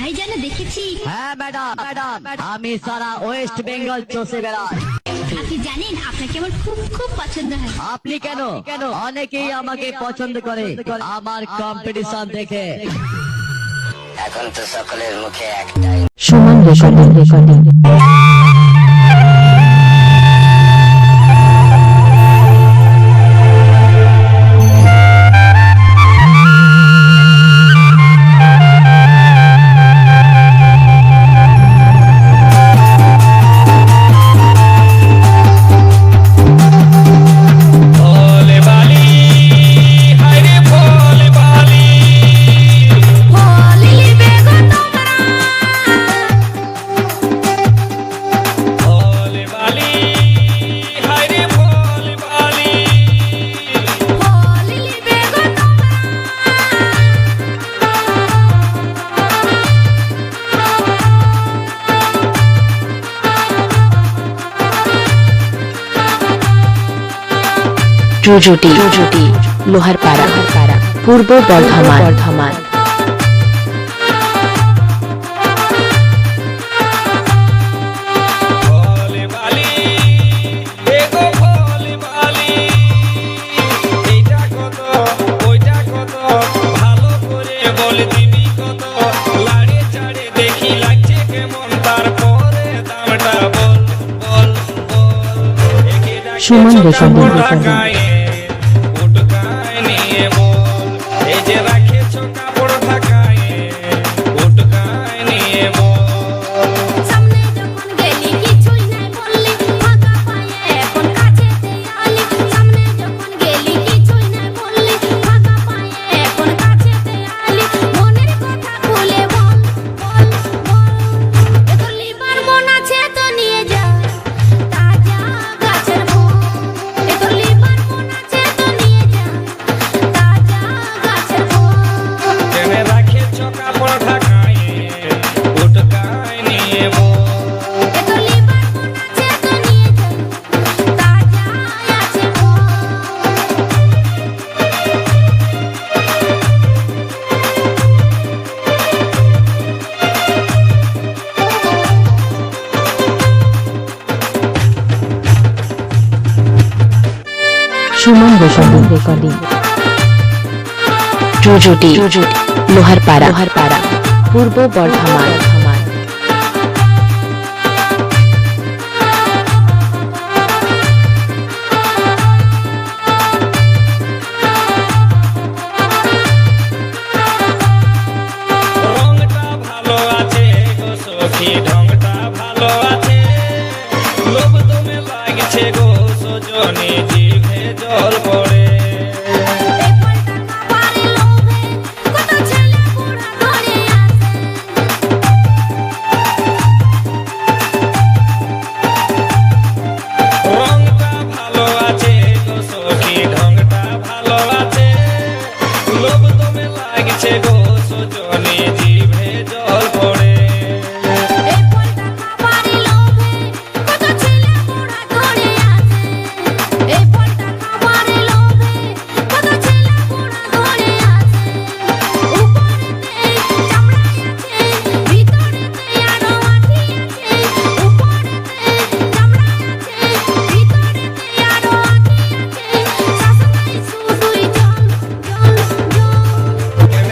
ভাইজানে দেখেছি। হ্যাঁ ম্যাডাম, আমি সারা ওয়েস্ট বেঙ্গল চষে বেড়াই। আপনি জানেন আপনাকে আমার খুব খুব পছন্দ হয়। আপনি কেন? অনেকেই আমাকে পছন্দ করে আমার কম্পিটিশন দেখে। এখন তো সকলের মুখে একটাই সুমন রেকর্ডিং। ট্রুজুটি লোহারপাড়া, পূর্ব বর্ধমান। সুমন রেকর্ডিং। সুমন রেকর্ডিং। ট্রুজুটি লোহারপাড়া, পূর্ব বর্ধমান। রংটা ভালো আছে গো সখী, ঢংটা ভালো আছে, লোভ দমে লাগছে গো সজনে, জিভে জল পড়ে। রংটা ভালো আছে গো সখী, ঢংটা ভালো আছে, লোভ দমে লাগছে গো সজনে, জিভে জল পড়ে।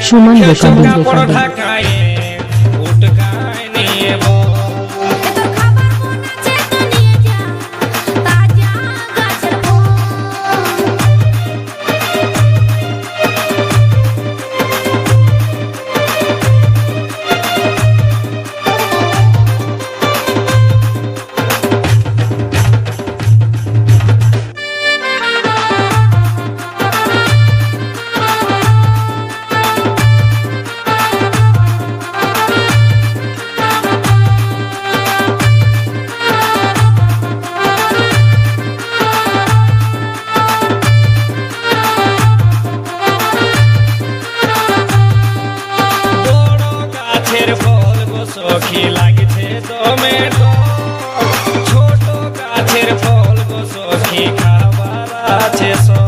সুমন রেকর্ডিং। ঢাকায় উটকায় নিয়ে সখী লাগছে টমেটো, ছোট গাছের ফল গো সখী খাবার আছে সব।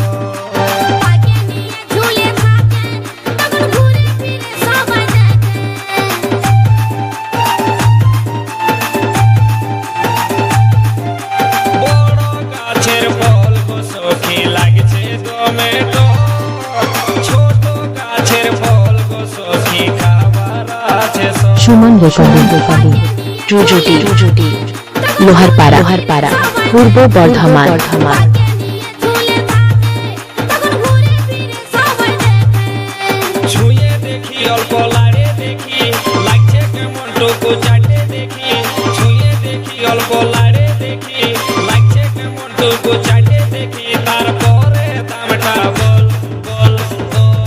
সুমন রেকর্ডিং টুজুটি লোহারপাড়া পূর্ব বর্ধমান ছুঁয়ে দেখি অল্প লাড়ে দেখি লাগছে কেমন টুকু চাটে দেখি ছুঁয়ে দেখি অল্প লাড়ে দেখি লাগছে কেমন টুকু চাটে দেখি তারপরে দামটা বল বল বল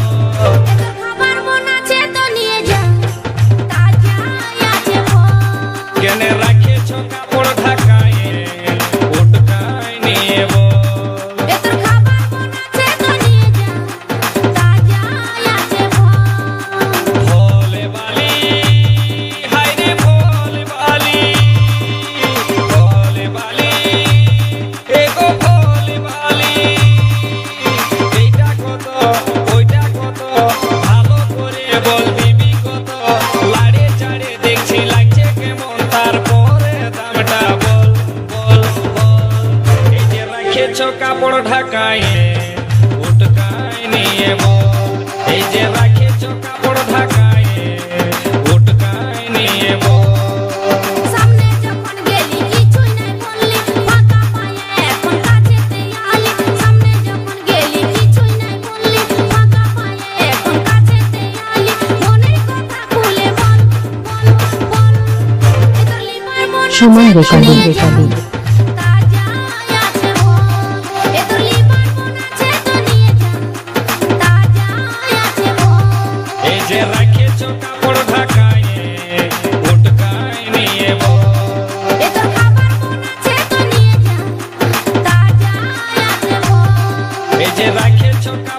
কেনে রাখেছ কাপড় ঢাকায় উটকায় নিয়ে বল ভোলে বালি হায়রে ভোলে বালি ভোলে বালি এগো ভোলে বালি এইটা কত ওইটা কত ভালো করে বল দিবি কত লাড়ে চাড়ে দেখছি লাগছে কেমন তারপরে দামটা বল বল বল এই যে রাখেছ কাপড় ঢাকায় উটকায় নিয়ে বল এই যে রাখেছ কাপড় ঢাকায় উটকায় নিয়ে বল সুমন রেকর্ডিং এই যে রাখেছ কাপড় ঢাকায় উটকায় নিয়ে বল এই যে রাখেছ কাপড়